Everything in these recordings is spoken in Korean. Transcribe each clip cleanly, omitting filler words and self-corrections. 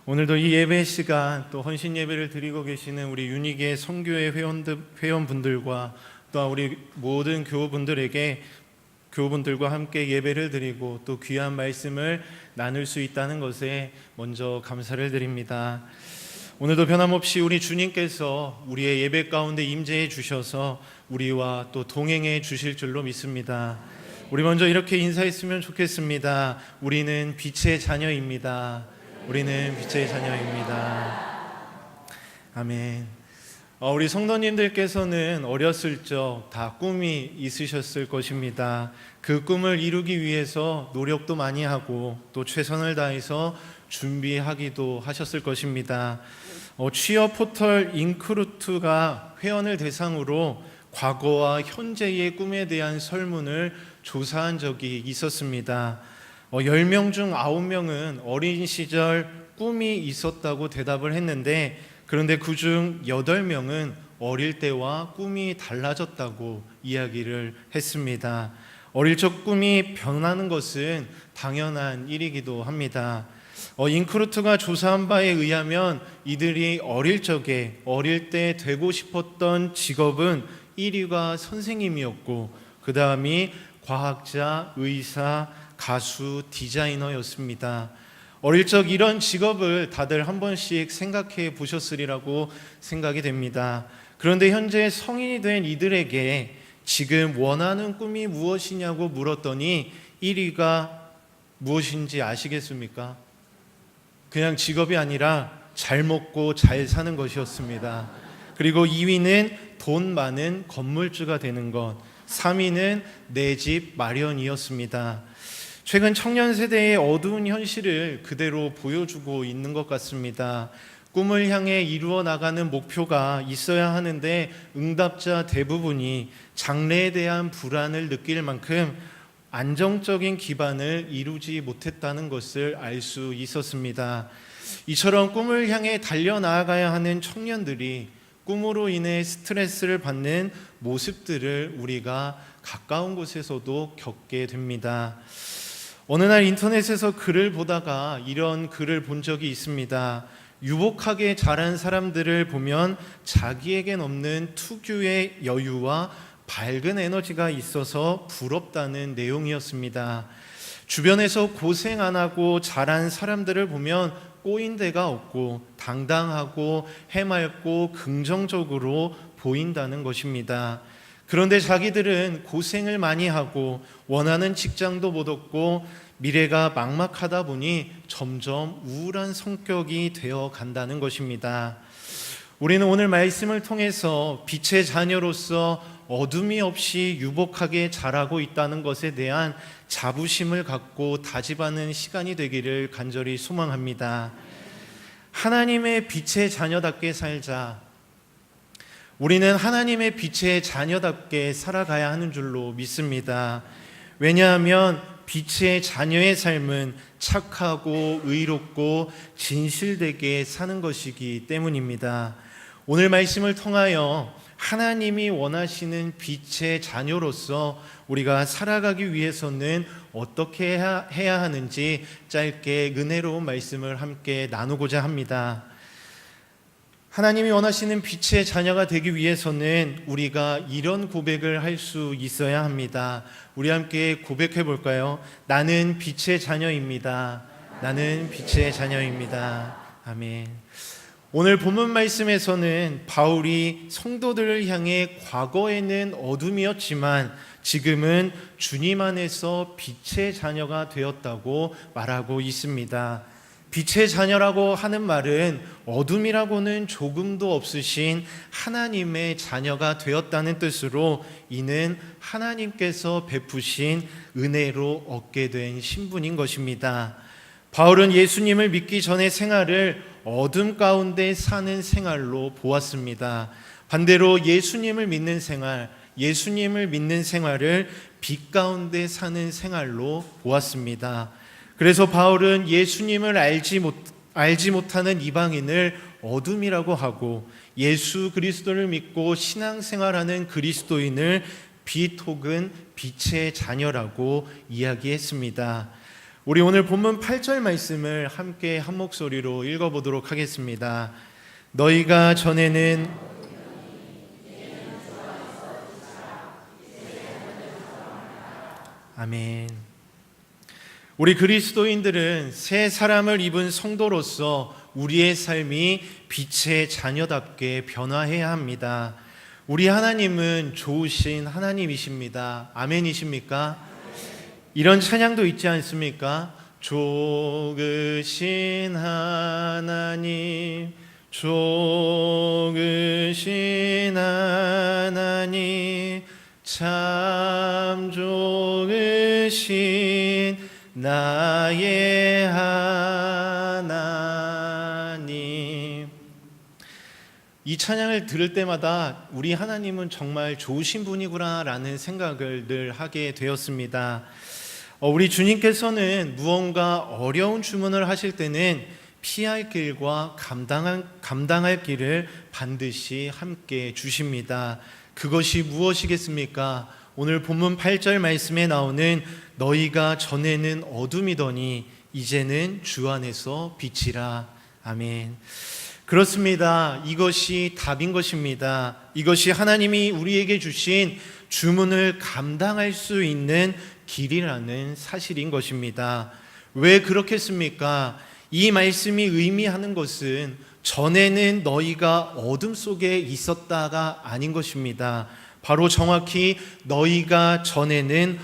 오늘도 이 예배 시간 또 헌신 예배를 드리고 계시는 우리 윤희계 선교회 회원분들과 또 우리 모든 교우분들과 함께 예배를 드리고 또 귀한 말씀을 나눌 수 있다는 것에 먼저 감사를 드립니다. 오늘도 변함없이 우리 주님께서 우리의 예배 가운데 임재해 주셔서 우리와 또 동행해 주실 줄로 믿습니다. 우리 먼저 이렇게 인사했으면 좋겠습니다. 우리는 빛의 자녀입니다. 우리는 빛의 자녀입니다. 아멘. 우리 성도님들께서는 어렸을 적 다 꿈이 있으셨을 것입니다. 그 꿈을 이루기 위해서 노력도 많이 하고 또 최선을 다해서 준비하기도 하셨을 것입니다. 취업 포털 인크루트가 회원을 대상으로 과거와 현재의 꿈에 대한 설문을 조사한 적이 있었습니다. 10명 중 9명은 어린 시절 꿈이 있었다고 대답을 했는데, 그런데 그중 8명은 어릴 때와 꿈이 달라졌다고 이야기를 했습니다. 어릴 적 꿈이 변하는 것은 당연한 일이기도 합니다. 인크루트가 조사한 바에 의하면 이들이 어릴 때 되고 싶었던 직업은 1위가 선생님이었고, 그 다음이 과학자, 의사, 가수, 디자이너였습니다. 어릴 적 이런 직업을 다들 한 번씩 생각해 보셨으리라고 생각이 됩니다. 그런데 현재 성인이 된 이들에게 지금 원하는 꿈이 무엇이냐고 물었더니 1위가 무엇인지 아시겠습니까? 그냥 직업이 아니라 잘 먹고 잘 사는 것이었습니다. 그리고 2위는 돈 많은 건물주가 되는 것, 3위는 내 집 마련이었습니다. 최근 청년 세대의 어두운 현실을 그대로 보여주고 있는 것 같습니다. 꿈을 향해 이루어 나가는 목표가 있어야 하는데 응답자 대부분이 장래에 대한 불안을 느낄 만큼 안정적인 기반을 이루지 못했다는 것을 알 수 있었습니다. 이처럼 꿈을 향해 달려나가야 하는 청년들이 꿈으로 인해 스트레스를 받는 모습들을 우리가 가까운 곳에서도 겪게 됩니다. 어느 날 인터넷에서 글을 보다가 이런 글을 본 적이 있습니다. 유복하게 자란 사람들을 보면 자기에겐 없는 특유의 여유와 밝은 에너지가 있어서 부럽다는 내용이었습니다. 주변에서 고생 안 하고 자란 사람들을 보면 꼬인 데가 없고 당당하고 해맑고 긍정적으로 보인다는 것입니다. 그런데 자기들은 고생을 많이 하고 원하는 직장도 못 얻고 미래가 막막하다 보니 점점 우울한 성격이 되어 간다는 것입니다. 우리는 오늘 말씀을 통해서 빛의 자녀로서 어둠이 없이 유복하게 자라고 있다는 것에 대한 자부심을 갖고 다짐하는 시간이 되기를 간절히 소망합니다. 하나님의 빛의 자녀답게 살자. 우리는 하나님의 빛의 자녀답게 살아가야 하는 줄로 믿습니다. 왜냐하면 빛의 자녀의 삶은 착하고 의롭고 진실되게 사는 것이기 때문입니다. 오늘 말씀을 통하여 하나님이 원하시는 빛의 자녀로서 우리가 살아가기 위해서는 어떻게 해야 하는지 짧게 은혜로운 말씀을 함께 나누고자 합니다. 하나님이 원하시는 빛의 자녀가 되기 위해서는 우리가 이런 고백을 할 수 있어야 합니다. 우리 함께 고백해 볼까요? 나는 빛의 자녀입니다. 나는 빛의 자녀입니다. 아멘. 오늘 본문 말씀에서는 바울이 성도들을 향해 과거에는 어둠이었지만 지금은 주님 안에서 빛의 자녀가 되었다고 말하고 있습니다. 빛의 자녀라고 하는 말은 어둠이라고는 조금도 없으신 하나님의 자녀가 되었다는 뜻으로, 이는 하나님께서 베푸신 은혜로 얻게 된 신분인 것입니다. 바울은 예수님을 믿기 전의 생활을 어둠 가운데 사는 생활로 보았습니다. 반대로 예수님을 믿는 생활을 빛 가운데 사는 생활로 보았습니다. 그래서 바울은 예수님을 알지 못하는 이방인을 어둠이라고 하고, 예수 그리스도를 믿고 신앙생활하는 그리스도인을 빛 혹은 빛의 자녀라고 이야기했습니다. 우리 오늘 본문 8절 말씀을 함께 한 목소리로 읽어보도록 하겠습니다. 너희가 전에는 아멘. 우리 그리스도인들은 새 사람을 입은 성도로서 우리의 삶이 빛의 자녀답게 변화해야 합니다. 우리 하나님은 좋으신 하나님이십니다. 아멘이십니까? 이런 찬양도 있지 않습니까? 좋으신 하나님, 좋으신 하나님, 참 좋으신 나의 하나님. 이 찬양을 들을 때마다 우리 하나님은 정말 좋으신 분이구나라는 생각을 늘 하게 되었습니다. 우리 주님께서는 무언가 어려운 주문을 하실 때는 피할 길과 감당할 길을 반드시 함께 주십니다. 그것이 무엇이겠습니까? 오늘 본문 8절 말씀에 나오는 너희가 전에는 어둠이더니 이제는 주 안에서 빛이라. 아멘. 그렇습니다. 이것이 답인 것입니다. 이것이 하나님이 우리에게 주신 주문을 감당할 수 있는 길이라는 사실인 것입니다. 왜 그렇겠습니까? 이 말씀이 의미하는 것은 전에는 너희가 어둠 속에 있었다가 아닌 것입니다. 바로 정확히 너희가 전에는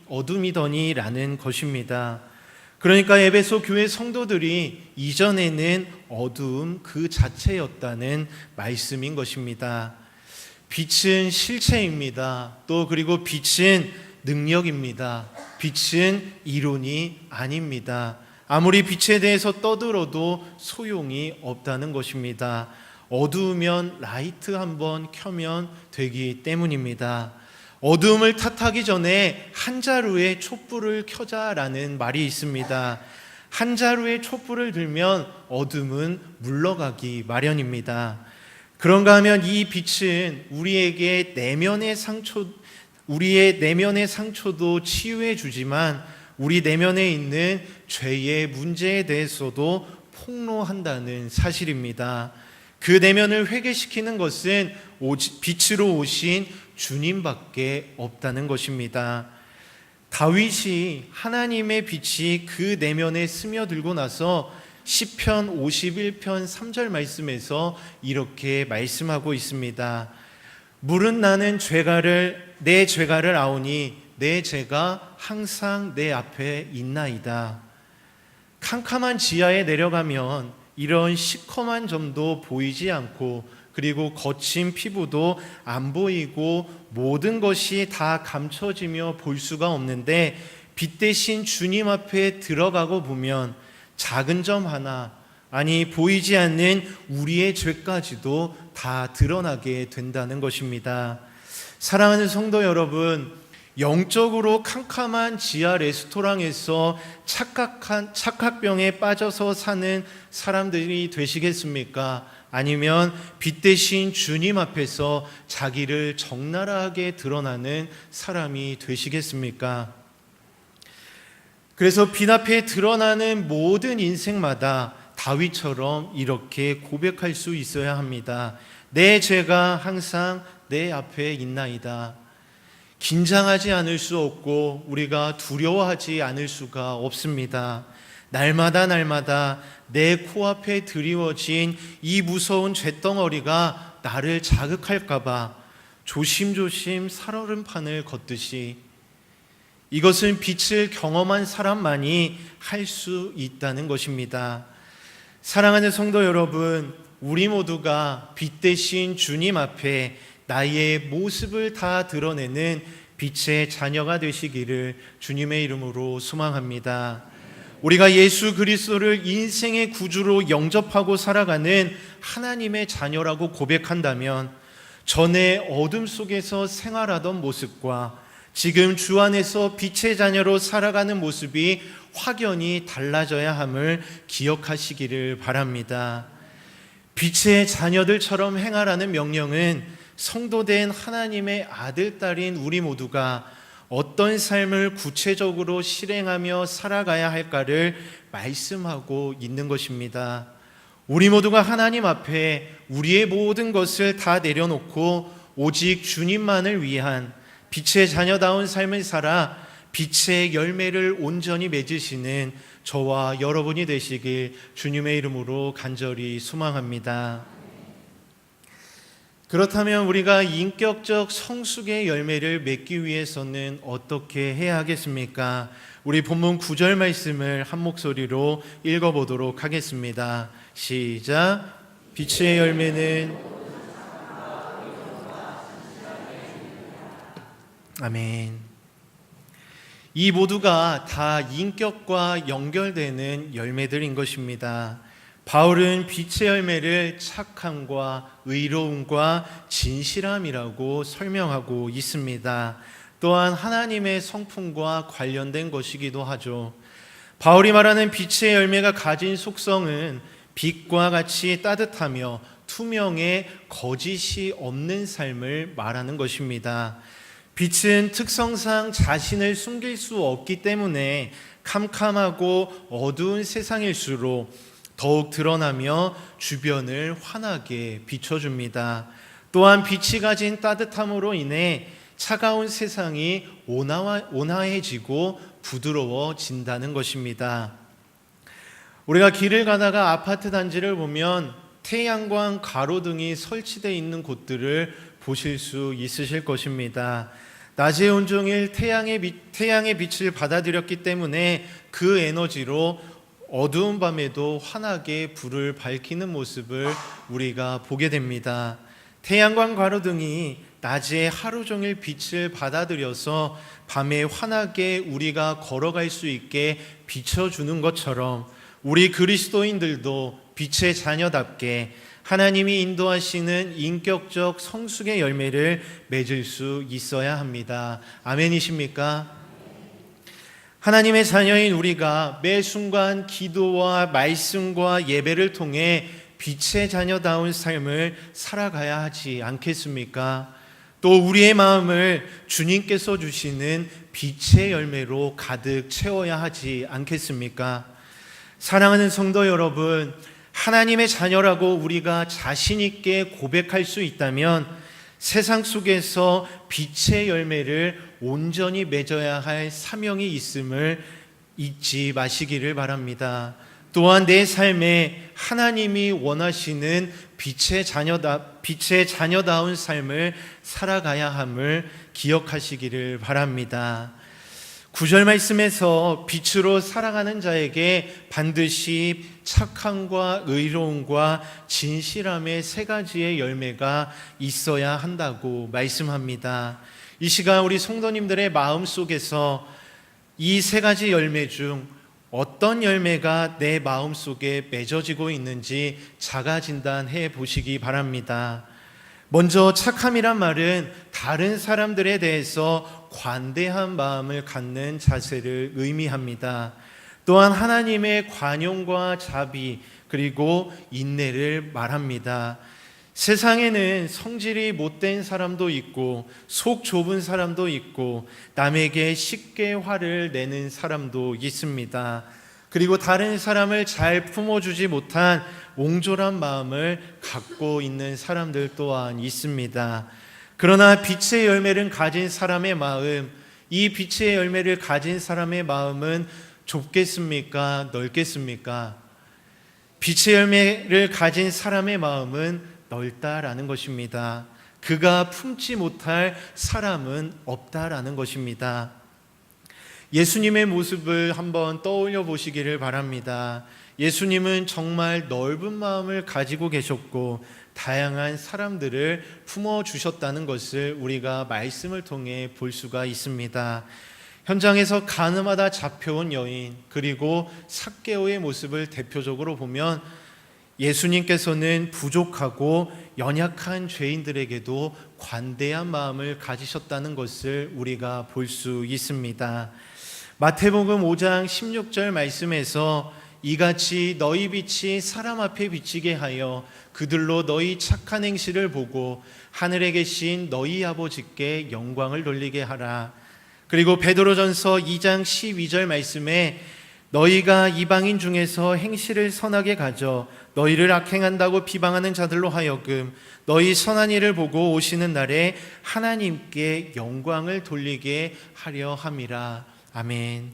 어둠이더니라는 것입니다. 그러니까 에베소 교회 성도들이 이전에는 어두움 그 자체였다는 말씀인 것입니다. 빛은 실체입니다. 또 그리고 빛은 능력입니다. 빛은 이론이 아닙니다. 아무리 빛에 대해서 떠들어도 소용이 없다는 것입니다. 어두우면 라이트 한번 켜면 되기 때문입니다. 어두움을 탓하기 전에 한 자루의 촛불을 켜자라는 말이 있습니다. 한 자루의 촛불을 들면 어둠은 물러가기 마련입니다. 그런가 하면 이 빛은 우리의 내면의 상처도 치유해 주지만 우리 내면에 있는 죄의 문제에 대해서도 폭로한다는 사실입니다. 그 내면을 회개시키는 것은 빛으로 오신 주님밖에 없다는 것입니다. 다윗이 하나님의 빛이 그 내면에 스며들고 나서 시편 51편 3절 말씀에서 이렇게 말씀하고 있습니다. 물은 나는 내 죄가를 아오니 내 죄가 항상 내 앞에 있나이다. 캄캄한 지하에 내려가면 이런 시커먼 점도 보이지 않고 그리고 거친 피부도 안 보이고 모든 것이 다 감춰지며 볼 수가 없는데 빛 대신 주님 앞에 들어가고 보면 작은 점 하나, 아니 보이지 않는 우리의 죄까지도 다 드러나게 된다는 것입니다. 사랑하는 성도 여러분, 영적으로 캄캄한 지하 레스토랑에서 착각병에 빠져서 사는 사람들이 되시겠습니까? 아니면 빛 대신 주님 앞에서 자기를 적나라하게 드러나는 사람이 되시겠습니까? 그래서 빛 앞에 드러나는 모든 인생마다 다윗처럼 이렇게 고백할 수 있어야 합니다. 내 죄가 항상 내 앞에 있나이다. 긴장하지 않을 수 없고 우리가 두려워하지 않을 수가 없습니다. 날마다 내 코앞에 드리워진 이 무서운 쇳덩어리가 나를 자극할까봐 조심조심 살얼음판을 걷듯이 이것은 빛을 경험한 사람만이 할 수 있다는 것입니다. 사랑하는 성도 여러분, 우리 모두가 빛 대신 주님 앞에 나의 모습을 다 드러내는 빛의 자녀가 되시기를 주님의 이름으로 소망합니다. 우리가 예수 그리스도를 인생의 구주로 영접하고 살아가는 하나님의 자녀라고 고백한다면 전에 어둠 속에서 생활하던 모습과 지금 주 안에서 빛의 자녀로 살아가는 모습이 확연히 달라져야 함을 기억하시기를 바랍니다. 빛의 자녀들처럼 행하라는 명령은 성도된 하나님의 아들, 딸인 우리 모두가 어떤 삶을 구체적으로 실행하며 살아가야 할까를 말씀하고 있는 것입니다. 우리 모두가 하나님 앞에 우리의 모든 것을 다 내려놓고 오직 주님만을 위한 빛의 자녀다운 삶을 살아 빛의 열매를 온전히 맺으시는 저와 여러분이 되시길 주님의 이름으로 간절히 소망합니다. 그렇다면 우리가 인격적 성숙의 열매를 맺기 위해서는 어떻게 해야 하겠습니까? 우리 본문 9절 말씀을 한 목소리로 읽어보도록 하겠습니다. 시작. 빛의 열매는 아멘. 이 모두가 다 인격과 연결되는 열매들인 것입니다. 바울은 빛의 열매를 착함과 의로움과 진실함이라고 설명하고 있습니다. 또한 하나님의 성품과 관련된 것이기도 하죠. 바울이 말하는 빛의 열매가 가진 속성은 빛과 같이 따뜻하며 투명해 거짓이 없는 삶을 말하는 것입니다. 빛은 특성상 자신을 숨길 수 없기 때문에 캄캄하고 어두운 세상일수록 더욱 드러나며 주변을 환하게 비춰줍니다. 또한 빛이 가진 따뜻함으로 인해 차가운 세상이 온화해지고 부드러워진다는 것입니다. 우리가 길을 가다가 아파트 단지를 보면 태양광 가로등이 설치되어 있는 곳들을 보실 수 있으실 것입니다. 낮에 온종일 태양의 빛을 받아들였기 때문에 그 에너지로 어두운 밤에도 환하게 불을 밝히는 모습을 우리가 보게 됩니다. 태양광 가로등이 낮에 하루 종일 빛을 받아들여서 밤에 환하게 우리가 걸어갈 수 있게 비춰주는 것처럼 우리 그리스도인들도 빛의 자녀답게 하나님이 인도하시는 인격적 성숙의 열매를 맺을 수 있어야 합니다. 아멘이십니까? 하나님의 자녀인 우리가 매 순간 기도와 말씀과 예배를 통해 빛의 자녀다운 삶을 살아가야 하지 않겠습니까? 또 우리의 마음을 주님께서 주시는 빛의 열매로 가득 채워야 하지 않겠습니까? 사랑하는 성도 여러분, 하나님의 자녀라고 우리가 자신 있게 고백할 수 있다면 세상 속에서 빛의 열매를 온전히 맺어야 할 사명이 있음을 잊지 마시기를 바랍니다. 또한 내 삶에 하나님이 원하시는 빛의 자녀다운 삶을 살아가야 함을 기억하시기를 바랍니다. 9절 말씀에서 빛으로 살아가는 자에게 반드시 착함과 의로움과 진실함의 세 가지의 열매가 있어야 한다고 말씀합니다. 이 시간 우리 성도님들의 마음 속에서 이 세 가지 열매 중 어떤 열매가 내 마음 속에 맺어지고 있는지 자가 진단해 보시기 바랍니다. 먼저 착함이란 말은 다른 사람들에 대해서 관대한 마음을 갖는 자세를 의미합니다. 또한 하나님의 관용과 자비 그리고 인내를 말합니다. 세상에는 성질이 못된 사람도 있고 속 좁은 사람도 있고 남에게 쉽게 화를 내는 사람도 있습니다. 그리고 다른 사람을 잘 품어주지 못한 옹졸한 마음을 갖고 있는 사람들 또한 있습니다. 그러나 빛의 열매를 가진 사람의 마음, 이 빛의 열매를 가진 사람의 마음은 좁겠습니까? 넓겠습니까? 빛의 열매를 가진 사람의 마음은 넓다라는 것입니다. 그가 품지 못할 사람은 없다라는 것입니다. 예수님의 모습을 한번 떠올려 보시기를 바랍니다. 예수님은 정말 넓은 마음을 가지고 계셨고 다양한 사람들을 품어주셨다는 것을 우리가 말씀을 통해 볼 수가 있습니다. 현장에서 가늠하다 잡혀온 여인 그리고 삭개오의 모습을 대표적으로 보면 예수님께서는 부족하고 연약한 죄인들에게도 관대한 마음을 가지셨다는 것을 우리가 볼 수 있습니다. 마태복음 5장 16절 말씀에서 이같이 너희 빛이 사람 앞에 비치게 하여 그들로 너희 착한 행실을 보고 하늘에 계신 너희 아버지께 영광을 돌리게 하라. 그리고 베드로전서 2장 12절 말씀에 너희가 이방인 중에서 행실을 선하게 가져 너희를 악행한다고 비방하는 자들로 하여금 너희 선한 일을 보고 오시는 날에 하나님께 영광을 돌리게 하려 함이라. 아멘.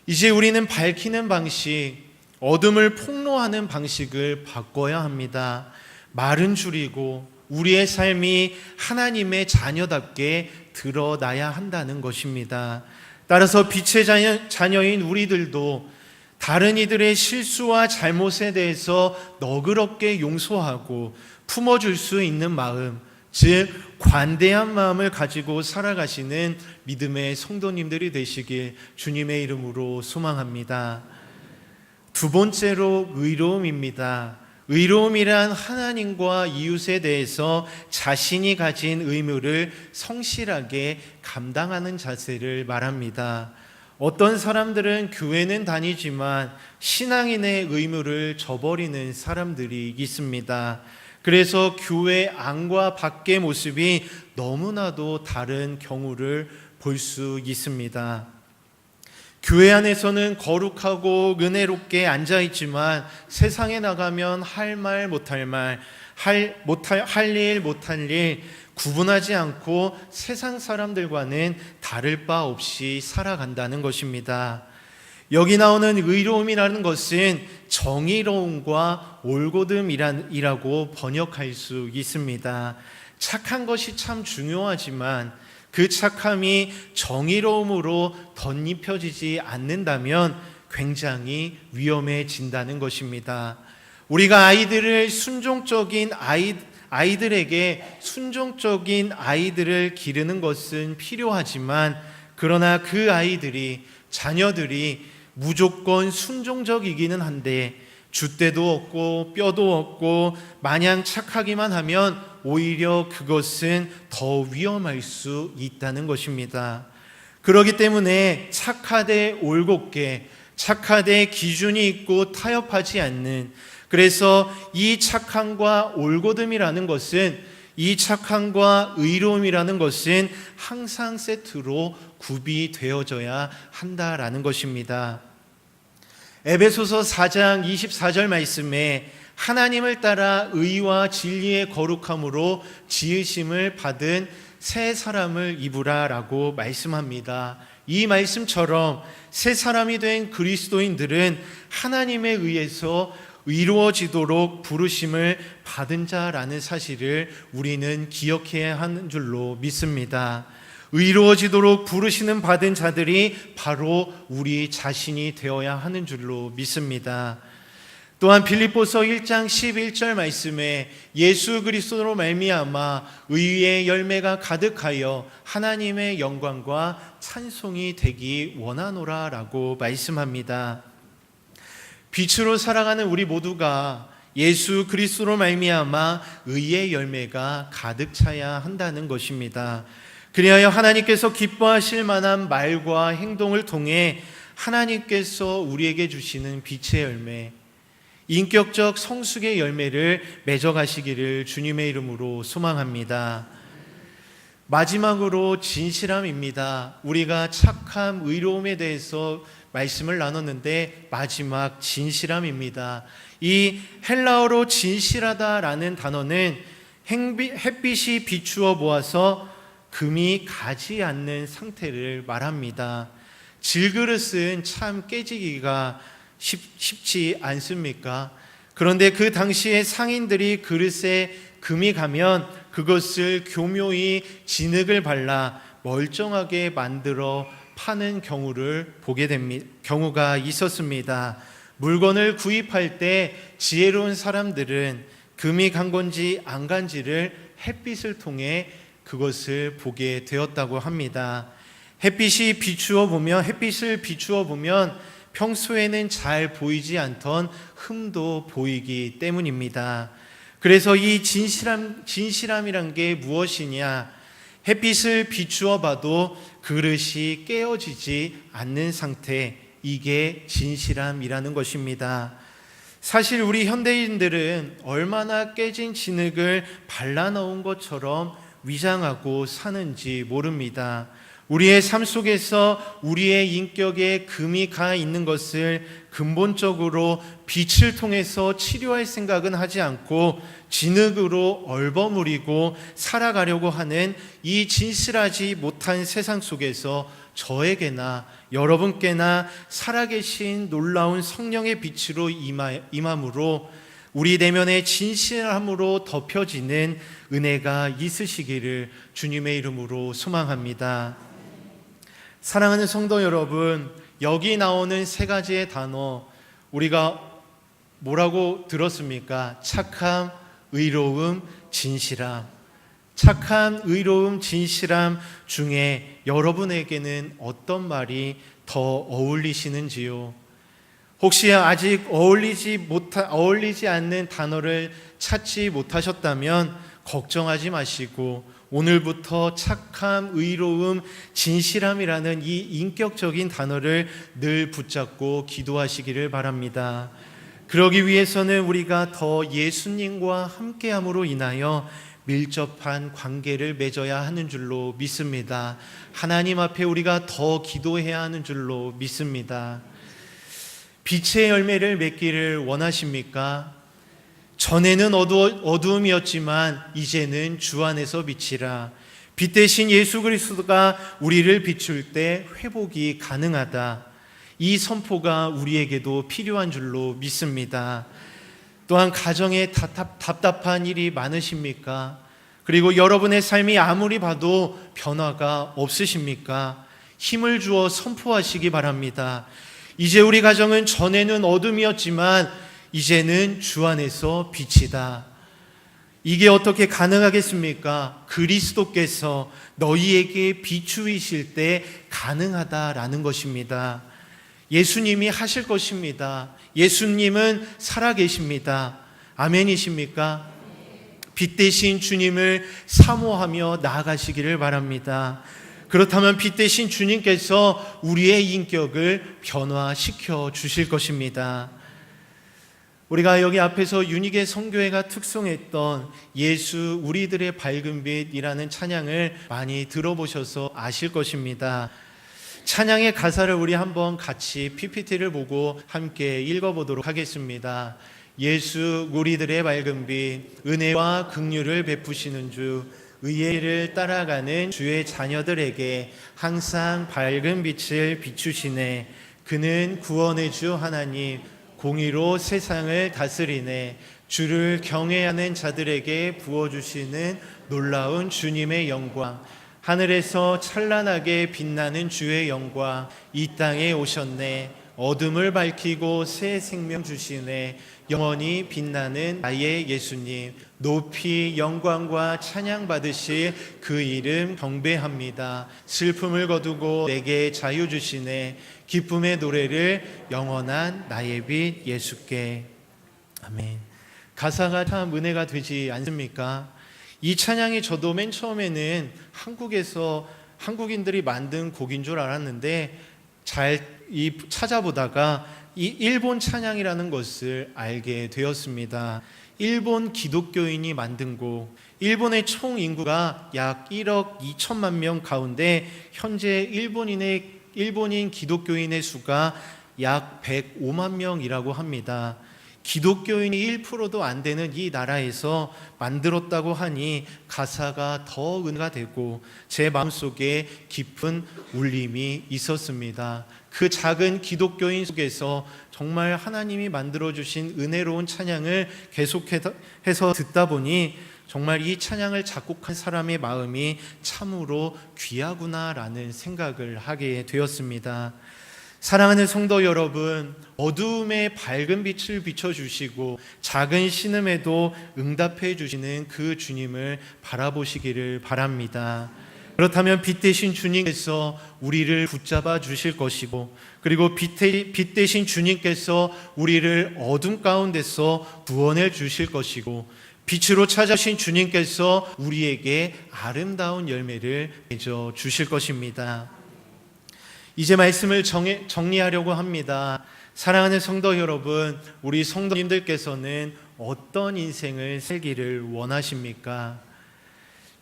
이제 우리는 밝히는 방식, 어둠을 폭로하는 방식을 바꿔야 합니다. 말은 줄이고 우리의 삶이 하나님의 자녀답게 드러나야 한다는 것입니다. 따라서 빛의 자녀인 우리들도 다른 이들의 실수와 잘못에 대해서 너그럽게 용서하고 품어줄 수 있는 마음, 즉 관대한 마음을 가지고 살아가시는 믿음의 성도님들이 되시길 주님의 이름으로 소망합니다. 두 번째로 의로움입니다. 의로움이란 하나님과 이웃에 대해서 자신이 가진 의무를 성실하게 감당하는 자세를 말합니다. 어떤 사람들은 교회는 다니지만 신앙인의 의무를 저버리는 사람들이 있습니다. 그래서 교회 안과 밖의 모습이 너무나도 다른 경우를 볼 수 있습니다. 교회 안에서는 거룩하고 은혜롭게 앉아있지만 세상에 나가면 할 말 못할 말, 할 일 못할 일 구분하지 않고 세상 사람들과는 다를 바 없이 살아간다는 것입니다. 여기 나오는 의로움이라는 것은 정의로움과 올곧음이라고 번역할 수 있습니다. 착한 것이 참 중요하지만 그 착함이 정의로움으로 덧입혀지지 않는다면 굉장히 위험해진다는 것입니다. 우리가 아이들에게 순종적인 아이들을 기르는 것은 필요하지만 그러나 그 자녀들이 무조건 순종적이기는 한데 줏대도 없고 뼈도 없고 마냥 착하기만 하면 오히려 그것은 더 위험할 수 있다는 것입니다. 그렇기 때문에 착하되 올곧게, 착하되 기준이 있고 타협하지 않는, 그래서 이 착함과 올곧음이라는 것은, 이 착함과 의로움이라는 것은 항상 세트로 구비되어져야 한다라는 것입니다. 에베소서 4장 24절 말씀에 하나님을 따라 의와 진리의 거룩함으로 지으심을 받은 새 사람을 입으라라고 말씀합니다. 이 말씀처럼 새 사람이 된 그리스도인들은 하나님에 의해서 의로워지도록 부르심을 받은 자라는 사실을 우리는 기억해야 하는 줄로 믿습니다. 의로워지도록 부르시는 받은 자들이 바로 우리 자신이 되어야 하는 줄로 믿습니다. 또한 빌립보서 1장 11절 말씀에 예수 그리스도로 말미암아 의의 열매가 가득하여 하나님의 영광과 찬송이 되기 원하노라라고 말씀합니다. 빛으로 살아가는 우리 모두가 예수 그리스도로 말미암아 의의 열매가 가득 차야 한다는 것입니다. 그리하여 하나님께서 기뻐하실 만한 말과 행동을 통해 하나님께서 우리에게 주시는 빛의 열매, 인격적 성숙의 열매를 맺어가시기를 주님의 이름으로 소망합니다. 마지막으로 진실함입니다. 우리가 착함, 의로움에 대해서 말씀을 나눴는데 마지막 진실함입니다. 이 헬라어로 진실하다라는 단어는 햇빛이 비추어 보아서 금이 가지 않는 상태를 말합니다. 질그릇은 참 깨지기가 쉽지 않습니까? 그런데 그 당시에 상인들이 그릇에 금이 가면 그것을 교묘히 진흙을 발라 멀쩡하게 만들어 파는 경우가 있었습니다. 물건을 구입할 때 지혜로운 사람들은 금이 간 건지 안 간지를 햇빛을 통해 그것을 보게 되었다고 합니다. 햇빛을 비추어 보면 평소에는 잘 보이지 않던 흠도 보이기 때문입니다. 그래서 이 진실함이란 게 무엇이냐? 햇빛을 비추어 봐도 그릇이 깨어지지 않는 상태, 이게 진실함이라는 것입니다. 사실 우리 현대인들은 얼마나 깨진 진흙을 발라놓은 것처럼 위장하고 사는지 모릅니다. 우리의 삶 속에서 우리의 인격에 금이 가 있는 것을 근본적으로 빛을 통해서 치료할 생각은 하지 않고 진흙으로 얼버무리고 살아가려고 하는 이 진실하지 못한 세상 속에서 저에게나 여러분께나 살아계신 놀라운 성령의 빛으로 임함으로 우리 내면의 진실함으로 덮여지는 은혜가 있으시기를 주님의 이름으로 소망합니다. 사랑하는 성도 여러분, 여기 나오는 세 가지의 단어 우리가 뭐라고 들었습니까? 착함, 의로움, 진실함. 착함, 의로움, 진실함 중에 여러분에게는 어떤 말이 더 어울리시는지요? 혹시 아직 어울리지 않는 단어를 찾지 못하셨다면 걱정하지 마시고 오늘부터 착함, 의로움, 진실함이라는 이 인격적인 단어를 늘 붙잡고 기도하시기를 바랍니다. 그러기 위해서는 우리가 더 예수님과 함께함으로 인하여 밀접한 관계를 맺어야 하는 줄로 믿습니다. 하나님 앞에 우리가 더 기도해야 하는 줄로 믿습니다. 빛의 열매를 맺기를 원하십니까? 전에는 어두움이었지만 이제는 주 안에서 빛이라. 빛 대신 예수 그리스도가 우리를 비출 때 회복이 가능하다. 이 선포가 우리에게도 필요한 줄로 믿습니다. 또한 가정에 답답한 일이 많으십니까? 그리고 여러분의 삶이 아무리 봐도 변화가 없으십니까? 힘을 주어 선포하시기 바랍니다. 이제 우리 가정은 전에는 어둠이었지만 이제는 주 안에서 빛이다. 이게 어떻게 가능하겠습니까? 그리스도께서 너희에게 비추이실 때 가능하다라는 것입니다. 예수님이 하실 것입니다. 예수님은 살아계십니다. 아멘이십니까? 빛 대신 주님을 사모하며 나아가시기를 바랍니다. 그렇다면 빛 대신 주님께서 우리의 인격을 변화시켜 주실 것입니다. 우리가 여기 앞에서 윤희계 선교회가 특송했던 예수 우리들의 밝은 빛이라는 찬양을 많이 들어보셔서 아실 것입니다. 찬양의 가사를 우리 한번 같이 PPT를 보고 함께 읽어보도록 하겠습니다. 예수 우리들의 밝은 빛, 은혜와 긍휼을 베푸시는 주, 의를 따라가는 주의 자녀들에게 항상 밝은 빛을 비추시네. 그는 구원의 주 하나님, 공의로 세상을 다스리네. 주를 경외하는 자들에게 부어주시는 놀라운 주님의 영광, 하늘에서 찬란하게 빛나는 주의 영광 이 땅에 오셨네. 어둠을 밝히고 새 생명 주시네. 영원히 빛나는 나의 예수님, 높이 영광과 찬양 받으실 그 이름 경배합니다. 슬픔을 거두고 내게 자유 주시네. 기쁨의 노래를 영원한 나의 빛 예수께. 아멘. 가사가 참 은혜가 되지 않습니까? 이 찬양이 저도 맨 처음에는 한국에서 한국인들이 만든 곡인 줄 알았는데 찾아보다가 이 일본 찬양이라는 것을 알게 되었습니다. 일본 기독교인이 만든 곡, 일본의 총 인구가 약 1억 2천만 명 가운데 현재 일본인 기독교인의 수가 약 105만 명이라고 합니다. 기독교인이 1%도 안 되는 이 나라에서 만들었다고 하니 가사가 더 은혜가 되고 제 마음속에 깊은 울림이 있었습니다. 그 작은 기독교인 속에서 정말 하나님이 만들어주신 은혜로운 찬양을 계속해서 듣다 보니 정말 이 찬양을 작곡한 사람의 마음이 참으로 귀하구나라는 생각을 하게 되었습니다. 사랑하는 성도 여러분, 어두움에 밝은 빛을 비춰주시고 작은 신음에도 응답해 주시는 그 주님을 바라보시기를 바랍니다. 그렇다면 빛 대신 주님께서 우리를 붙잡아 주실 것이고, 그리고 빛 대신 주님께서 우리를 어둠 가운데서 구원해 주실 것이고, 빛으로 찾아오신 주님께서 우리에게 아름다운 열매를 맺어 주실 것입니다. 이제 말씀을 정리하려고 합니다. 사랑하는 성도 여러분, 우리 성도님들께서는 어떤 인생을 살기를 원하십니까?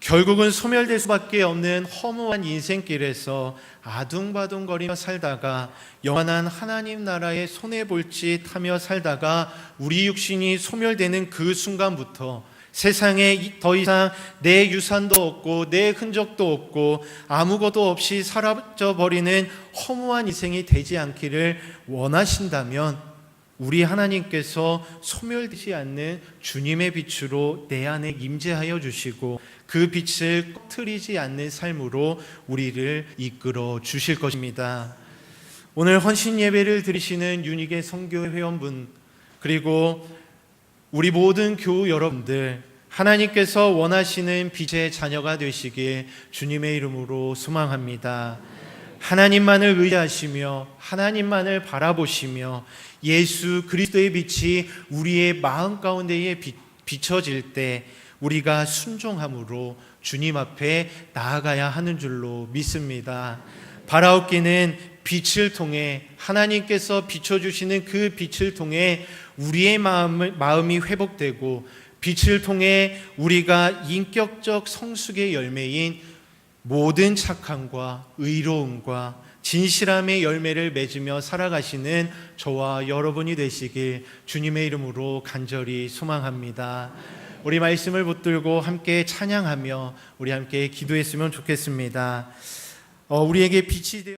결국은 소멸될 수밖에 없는 허무한 인생길에서 아둥바둥거리며 살다가 영원한 하나님 나라의 손해볼짓 하며 살다가 우리 육신이 소멸되는 그 순간부터 세상에 더 이상 내 유산도 없고 내 흔적도 없고 아무것도 없이 사라져버리는 허무한 인생이 되지 않기를 원하신다면 우리 하나님께서 소멸되지 않는 주님의 빛으로 내 안에 임재하여 주시고 그 빛을 꺼트리지 않는 삶으로 우리를 이끌어 주실 것입니다. 오늘 헌신 예배를 드리시는 윤희계 선교 회원분 그리고 우리 모든 교우 여러분들 하나님께서 원하시는 빛의 자녀가 되시길 주님의 이름으로 소망합니다. 하나님만을 의지하시며 하나님만을 바라보시며 예수 그리스도의 빛이 우리의 마음 가운데에 비춰질 때 우리가 순종함으로 주님 앞에 나아가야 하는 줄로 믿습니다. 바라옵기는 빛을 통해 하나님께서 비춰주시는 그 빛을 통해 우리의 마음이 회복되고 빛을 통해 우리가 인격적 성숙의 열매인 모든 착함과 의로움과 진실함의 열매를 맺으며 살아가시는 저와 여러분이 되시길 주님의 이름으로 간절히 소망합니다. 우리 말씀을 붙들고 함께 찬양하며 우리 함께 기도했으면 좋겠습니다. 우리에게 빛이 되어